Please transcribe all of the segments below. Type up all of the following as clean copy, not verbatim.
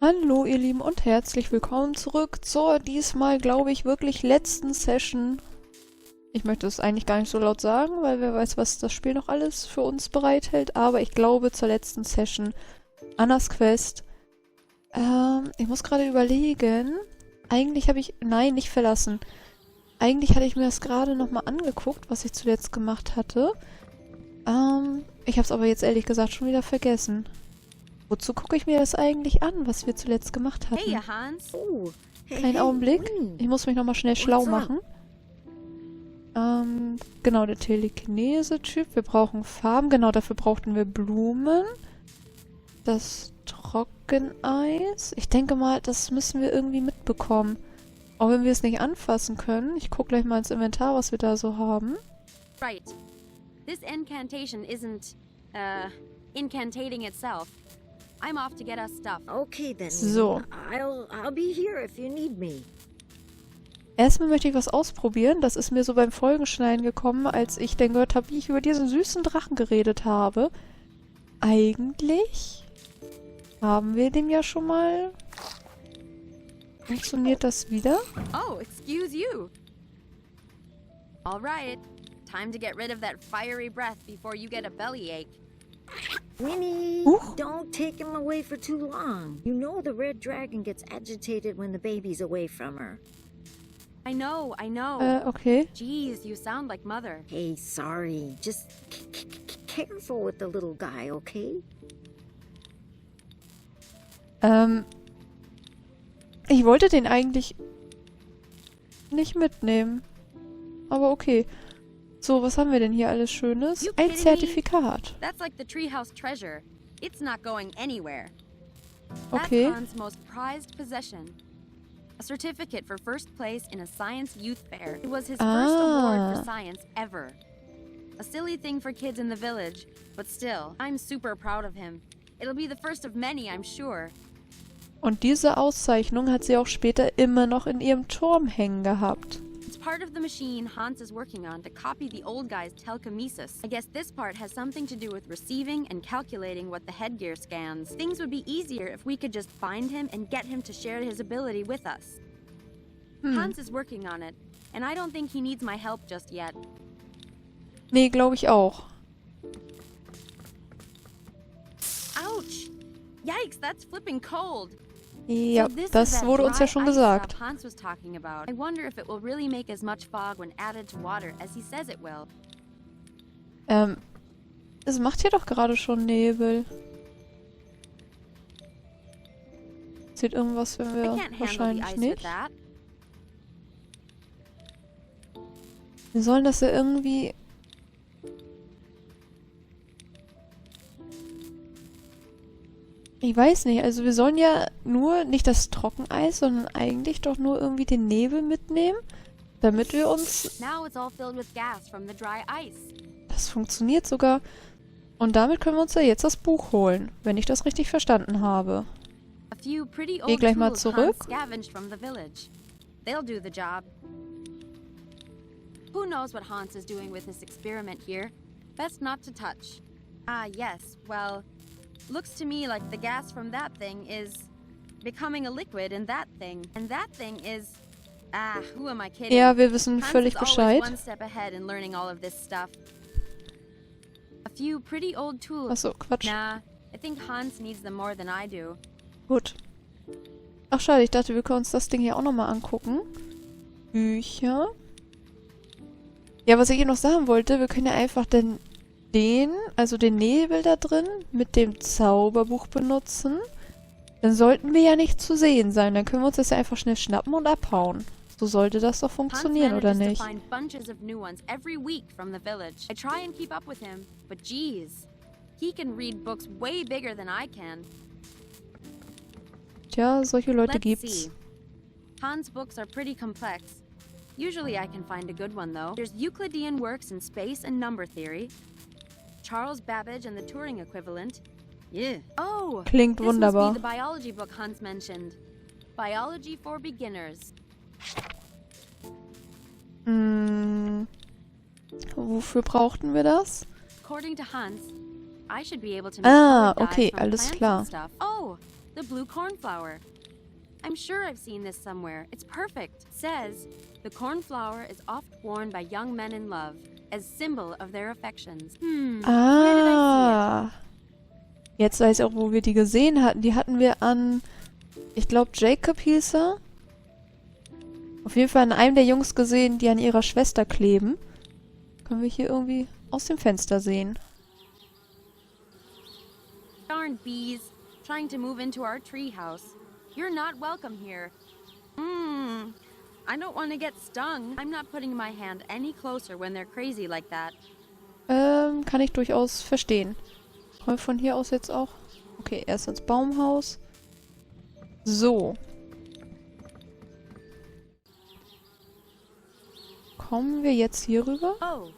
Hallo ihr Lieben und herzlich willkommen zurück zur diesmal, glaube ich, wirklich letzten Session. Ich möchte es eigentlich gar nicht so laut sagen, weil wer weiß, was das Spiel noch alles für uns bereithält, aber ich glaube zur letzten Session. Annas Quest. Ich muss gerade überlegen. Eigentlich habe ich... Nein, nicht verlassen. Eigentlich hatte ich mir das gerade nochmal angeguckt, was ich zuletzt gemacht hatte. Ich habe es aber jetzt ehrlich gesagt schon wieder vergessen. Wozu gucke ich mir das eigentlich an, was wir zuletzt gemacht hatten? Hey, Hans. Oh, Kein Augenblick. Ich muss mich nochmal schnell schlau machen. Genau, der Telekinese-Typ. Wir brauchen Farben. Genau, dafür brauchten wir Blumen. Das Trockeneis. Ich denke mal, das müssen wir irgendwie mitbekommen. Auch wenn wir es nicht anfassen können. Ich gucke gleich mal ins Inventar, was wir da so haben. Right. This incantation isn't, incantating itself. I'm off to get us stuff. Okay then. So. I'll be here if you need me. Erstmal möchte ich was ausprobieren. Das ist mir so beim Folgenschneiden gekommen, als ich dann gehört habe, wie ich über diesen süßen Drachen geredet habe. Eigentlich haben wir den ja schon mal. Funktioniert das wieder? Oh, excuse you. All right. Time to get rid of that fiery breath before you get a bellyache. Winnie, don't take him away for too long. You know the red dragon gets agitated when the baby's away from her. I know. Okay. Jeez, you sound like Mother. Hey, sorry. Just careful with the little guy, okay? Ich wollte den eigentlich nicht mitnehmen. Aber okay. So, was haben wir denn hier alles Schönes? Ein Zertifikat. That's like the treehouse treasure. It's not going anywhere. Okay. That's Hans' most prized possession. A certificate for first place in a science youth fair. It was his first award for science ever. A silly thing for kids in the village, but still, I'm super proud of him. It'll be the first of many, I'm sure. Und diese Auszeichnung hat sie auch später immer noch in ihrem Turm hängen gehabt. It's part of the machine Hans is working on to copy the old guy's telekinesis. I guess this part has something to do with receiving and calculating what the headgear scans. Things would be easier if we could just find him and get him to share his ability with us. Hans is working on it, and I don't think he needs my help just yet. Nee, glaube ich auch. Ouch! Yikes, that's flipping cold. Ja, das wurde uns ja schon gesagt. Hans was talking about. I wonder if it will really make as much fog when added to water as he says it will. Es macht hier doch gerade schon Nebel. Sieht irgendwas, wenn wir wahrscheinlich nicht. Wir sollen das ja irgendwie... Ich weiß nicht, also wir sollen ja nur nicht das Trockeneis, sondern eigentlich doch nur irgendwie den Nebel mitnehmen, damit wir uns... Das funktioniert sogar. Und damit können wir uns ja jetzt das Buch holen, wenn ich das richtig verstanden habe. Geh gleich mal zurück. Who knows what Hans is doing with his experiment here? Best not to touch. Ah, yes, well... Looks to me like the gas from that thing is becoming a liquid in that thing. And that thing is... Ah, who am I kidding? Ja, wir wissen völlig Bescheid. One step ahead in learning all of this stuff. A few pretty old tools. Achso, Quatsch. Nah, I think Hans needs them more than I do. Gut. Ach schade, ich dachte, wir können uns das Ding hier auch nochmal angucken. Bücher. Ja, was ich hier noch sagen wollte, wir können ja einfach den Nebel da drin, mit dem Zauberbuch benutzen. Dann sollten wir ja nicht zu sehen sein. Dann können wir uns das ja einfach schnell schnappen und abhauen. So sollte das doch funktionieren, oder nicht? Tja, solche Leute gibt's. Hans' books are pretty complex. Usually I can find a good one though. There's Euclidean works in space and number theory. Charles Babbage and the Turing equivalent. Yeah. Oh, klingt wunderbar. This must be the biology book Hans mentioned. Biology for beginners. Wofür brauchten wir das? According to Hans, I should be able to make okay, alles klar. Oh, The blue cornflower. I'm sure I've seen this somewhere. It's perfect. It says, the cornflower is oft worn by young men in love as symbol of their affections. Ah. Jetzt weiß ich auch, wo wir die gesehen hatten. Die hatten wir an, ich glaube, Jacob hieß er. Auf jeden Fall an einem der Jungs gesehen, die an ihrer Schwester kleben. Können wir hier irgendwie aus dem Fenster sehen. Darn bees, trying to move into our treehouse. You're not welcome here. I don't want to get stung. I'm not putting my hand any closer when they're crazy like that. Kann ich durchaus verstehen. Kommen wir von hier aus jetzt auch? Okay, erst ins Baumhaus. So. Kommen wir jetzt hier rüber? Oh,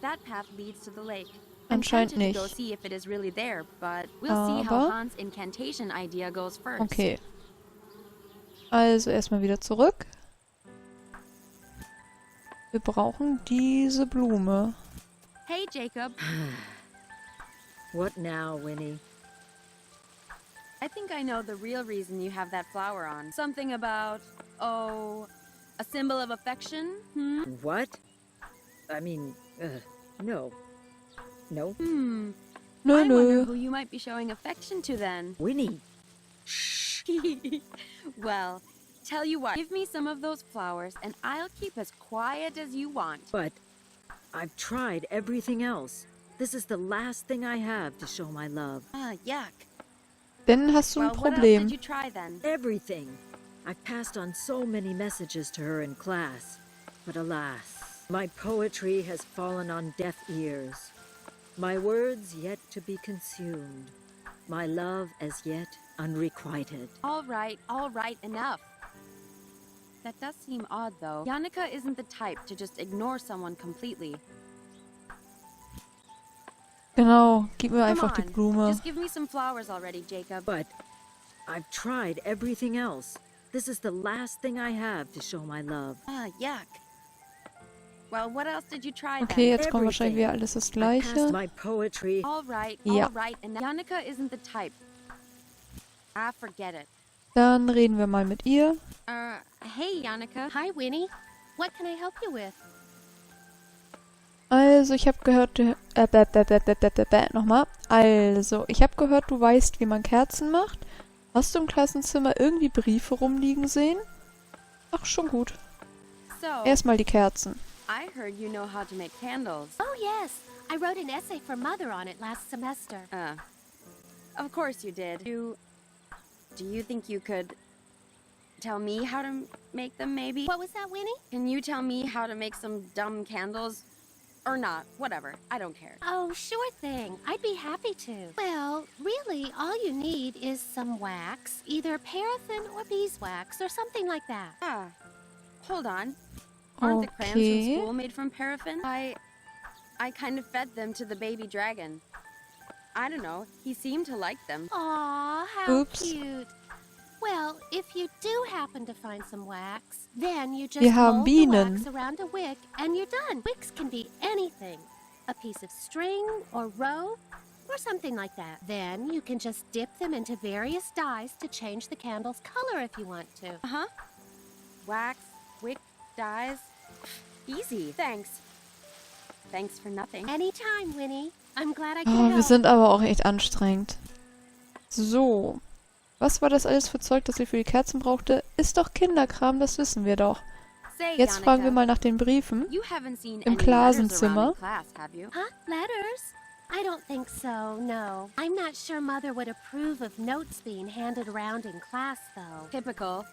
that path leads to the lake. Anscheinend I'm tempted to go nicht. see if it is really there, but we'll see how Aber- Hans' incantation idea goes first. Okay. Also erstmal wieder zurück. Wir brauchen diese Blume. Hey, Jacob. What now, Winnie? I think I know the real reason you have that flower on. Something about, oh, a symbol of affection? What? I mean, no. No? Nö, I wonder nö. who you might be showing affection to then. Winnie! Shh! Well, tell you what, give me some of those flowers and I'll keep as quiet as you want. But I've tried everything else. This is the last thing I have to show my love. Ah, yuck. Dann hast du ein Well, what else Problem. did you try then? Everything. I've passed on so many messages to her in class. But alas, my poetry has fallen on deaf ears. My words yet to be consumed. My love as yet unrequited. All right, enough. That does seem odd, though. Yannicka isn't the type to just ignore someone completely. Genau, gib mir Come einfach die on, Blume. just give me some flowers already, Jacob. But I've tried everything else. This is the last thing I have to show my love. Ah, yuck. Well, what else did you try Okay, then? jetzt kommt wahrscheinlich wieder alles das I passed Gleiche. my poetry. All right, Ja. and Yannicka isn't the type. Ah, forget it. Dann reden wir mal mit ihr. Hey, Yannicka. Hi, Winnie. What can I help you with? Also, ich habe gehört, nochmal. Also, ich habe gehört, du weißt, wie man Kerzen macht. Hast du im Klassenzimmer irgendwie Briefe rumliegen sehen? Ach, schon gut. So, Erstmal die Kerzen. I heard you know how to make candles. Oh, yes. I wrote an essay for Mother on it last semester. Of course you did. Do you think you could tell me how to make them, maybe? What was that, Winnie? Can you tell me how to make some dumb candles? Or not, whatever. I don't care. Oh, sure thing. I'd be happy to. Well, really, all you need is some wax, either paraffin or beeswax or something like that. Ah, hold on. Aren't the crayons from Okay. school made from paraffin? I kind of fed them to the baby dragon. I don't know. He seemed to like them. Aw, how Oops. cute. Well, if you do happen to find some wax, then you just Wir haben mold the Bienen. wax around a wick and you're done. Wicks can be anything. A piece of string or rope or something like that. Then you can just dip them into various dyes to change the candle's color if you want to. Uh-huh. Wax, wick, dyes. Easy. Thanks. Thanks for nothing. Anytime, Winnie. I'm glad I Oh, could wir help. sind aber auch echt anstrengend. So. Was war das alles für Zeug, das sie für die Kerzen brauchte? Ist doch Kinderkram, das wissen wir doch. Say, Jetzt fragen wir Yannicka, mal nach den Briefen. you haven't seen Im any letters around Klassenzimmer. in class, have you? Huh? Letters? I don't think so, no. I'm not sure Mother would approve of notes being handed around in class, though. Typical.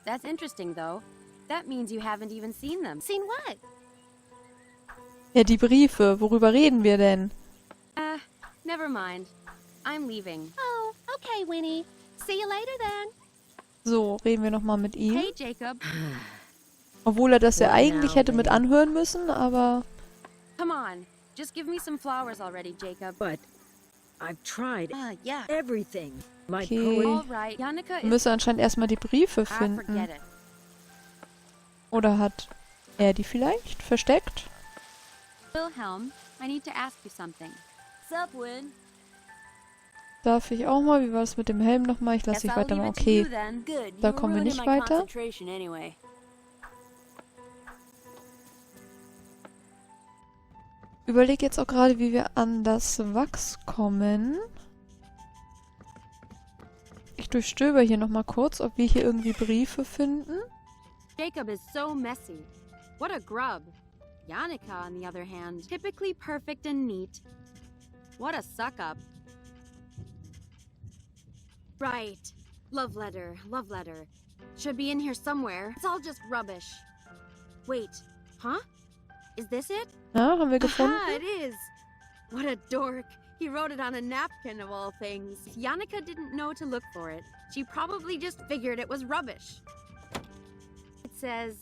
That's interesting, though. That means you haven't even seen them. Seen what? Ja, die Briefe. Worüber reden wir denn? Never mind. I'm leaving. Oh, okay, Winnie. See you later then. So, reden wir nochmal mit ihm. Hey, Jacob. Obwohl er das ja What eigentlich now, hätte mit Winnie? anhören müssen, aber... Come on. Just give me some flowers already, Jacob. But I've tried Ah, yeah. everything. My Okay. poetry. All right. Yannicka Wir is... müssen anscheinend erstmal die Briefe Ah, finden. forget it. Oder hat er die vielleicht versteckt? Wilhelm, I need to ask you something. Sup, Win? Darf ich auch mal? Wie war das mit dem Helm nochmal? Ich lasse dich weitermachen. Okay, da kommen wir nicht weiter. Überlege jetzt auch gerade, wie wir an das Wachs kommen. Ich durchstöber hier nochmal kurz, ob wir hier irgendwie Briefe finden. Jacob is so messy. What a grub. Yannicka, on the other hand, typically perfect and neat. What a suck-up. Right. Love letter, love letter. Should be in here somewhere. It's all just rubbish. Wait, huh? Is this it? Ja, haben wir gefunden. Aha, it is. What a dork. He wrote it on a napkin of all things. Yannicka didn't know to look for it. She probably just figured it was rubbish. It says,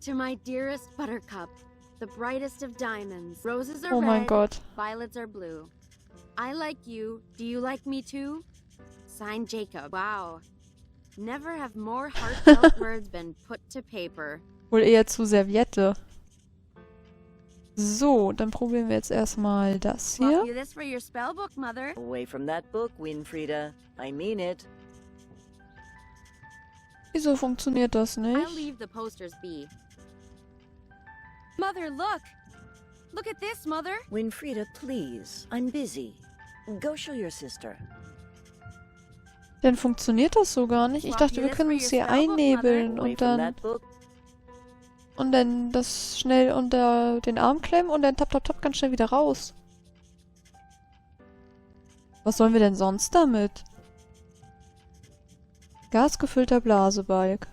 "To my dearest buttercup, the brightest of diamonds. Roses are Oh mein red, Gott. violets are blue. I like you. Do you like me too? Signed Jacob." Wow. Never have more heartfelt words been put to paper. Wohl eher zu Serviette. So, dann probieren wir jetzt erstmal das hier. Swap you this for your spell book, Mother. Away from that book, Winfrieda. I mean it. Wieso funktioniert das I'll nicht? leave the posters be. Mother, look! Look at this, Mother! Winfrieda, please. I'm busy. Go show your sister. Dann funktioniert das so gar nicht. Ich dachte, wir können uns hier einnebeln Away und from dann that book. das schnell unter den Arm klemmen und dann tap, tap, tap ganz schnell wieder raus. Was sollen wir denn sonst damit? Gasgefüllter Blasebalg.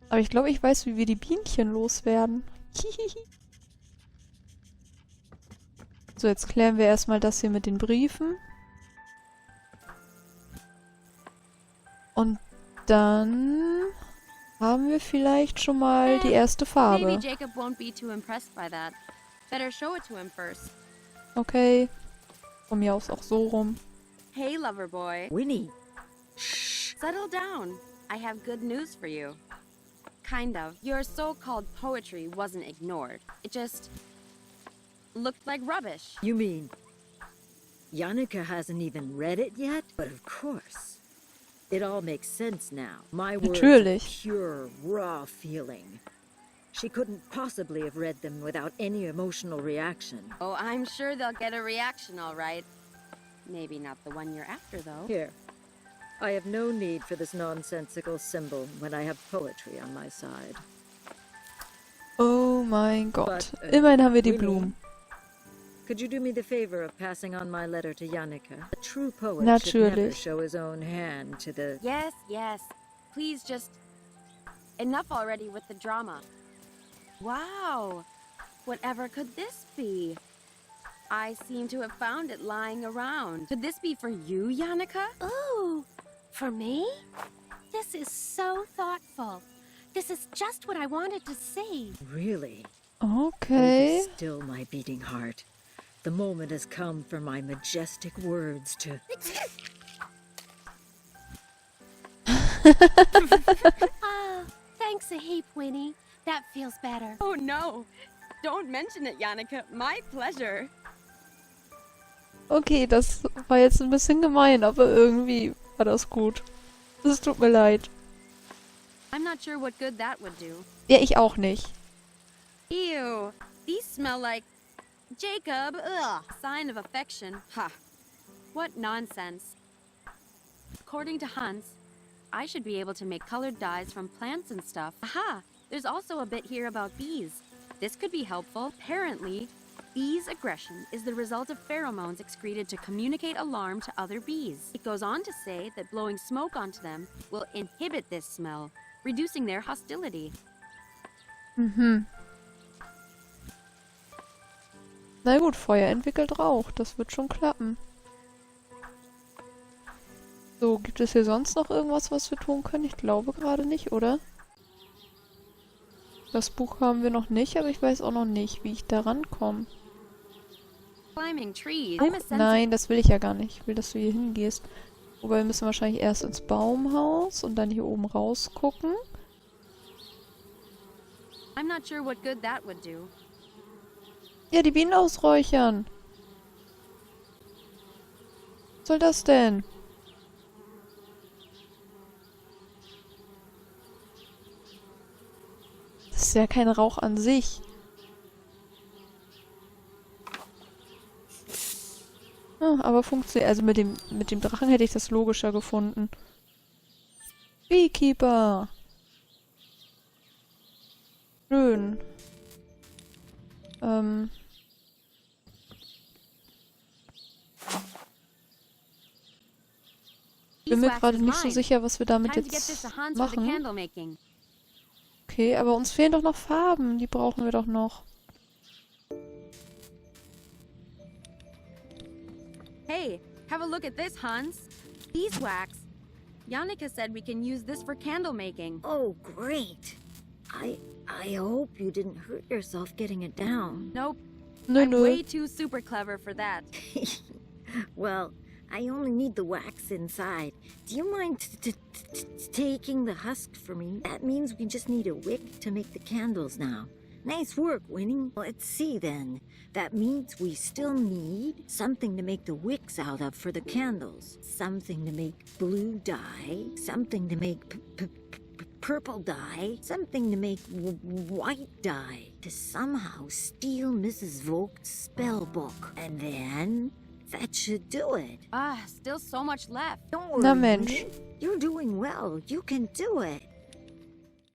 Aber ich glaube, ich weiß, wie wir die Bienchen loswerden. So, jetzt klären wir erstmal das hier mit den Briefen. Und dann haben wir vielleicht schon mal die erste Farbe. Maybe Jacob won't be too impressed by that. Better show it to him first. Okay. Von mir aus auch so rum. Hey, lover boy. Winnie. Settle down. I have good news for you. Kind of. Your so-called poetry wasn't ignored. It just looked like rubbish. You mean Yannicka hasn't even read it yet? But of course. It all makes sense now. My words are Natürlich. pure, raw feeling. She couldn't possibly have read them without any emotional reaction. Oh, I'm sure they'll get a reaction, all right. Maybe not the one you're after, though. Here. I have no need for this nonsensical symbol when I have poetry on my side. Oh mein Gott. But, Immerhin haben wir die Winnie, Blumen. Could you do me the favor of passing on my letter to Yannicka? A true poet should never Natürlich. show his own hand to the... Yes, yes. Please just... Enough already with the drama. Wow. Whatever could this be? I seem to have found it lying around. Could this be for you, Yannicka? Ooh, for me? This is so thoughtful. This is just what I wanted to see. Really? Okay. Even still my beating heart. The moment has come for my majestic words to... Ah, thanks a heap, Winnie. That feels better. Oh no. Don't mention it, Yannicka. My pleasure. Okay, das war jetzt ein bisschen gemein, aber irgendwie war das gut. Es tut mir leid. I'm not sure what good that would do. Ja, ich auch nicht. Ew. These smell like... Jacob, ugh. Sign of affection. Ha. What nonsense. According to Hans, I should be able to make colored dyes from plants and stuff. Aha! There's also a bit here about bees. This could be helpful. Apparently, bees' aggression is the result of pheromones excreted to communicate alarm to other bees. It goes on to say that blowing smoke onto them will inhibit this smell, reducing their hostility. Na gut, Feuer entwickelt Rauch. Das wird schon klappen. So, gibt es hier sonst noch irgendwas, was wir tun können? Ich glaube gerade nicht, oder? Das Buch haben wir noch nicht, aber ich weiß auch noch nicht, wie ich da rankomme. Climbing trees. Oh, nein, das will ich ja gar nicht. Ich will, dass du hier hingehst. Wobei wir müssen wahrscheinlich erst ins Baumhaus und dann hier oben rausgucken. I'm not sure what good that would do. Ja, die Bienen ausräuchern. Was soll das denn? Das ist ja kein Rauch an sich. Ah, aber funktioniert. Also mit dem Drachen hätte ich das logischer gefunden. Beekeeper. Schön. Bin mir gerade nicht so sicher, was wir damit jetzt machen. Okay, aber uns fehlen doch noch Farben. Die brauchen wir doch noch. Hey, have a look at this, Hans. Beeswax. Yannicka said we can use this for candle making. Oh, great. I hope you didn't hurt yourself getting it down. Nope. Nö, I'm nö. way too super clever for that. Well, I only need the wax inside. Do you mind taking the husk for me? That means we just need a wick to make the candles now. Nice work, Winnie. Let's see then. That means we still need something to make the wicks out of for the candles. Something to make blue dye. Something to make purple dye. Something to make white dye. To somehow steal Mrs. Vogt's spell book. And then that should do it. Still so much left. Don't worry, Na Mensch. Winnie. You're doing well. You can do it.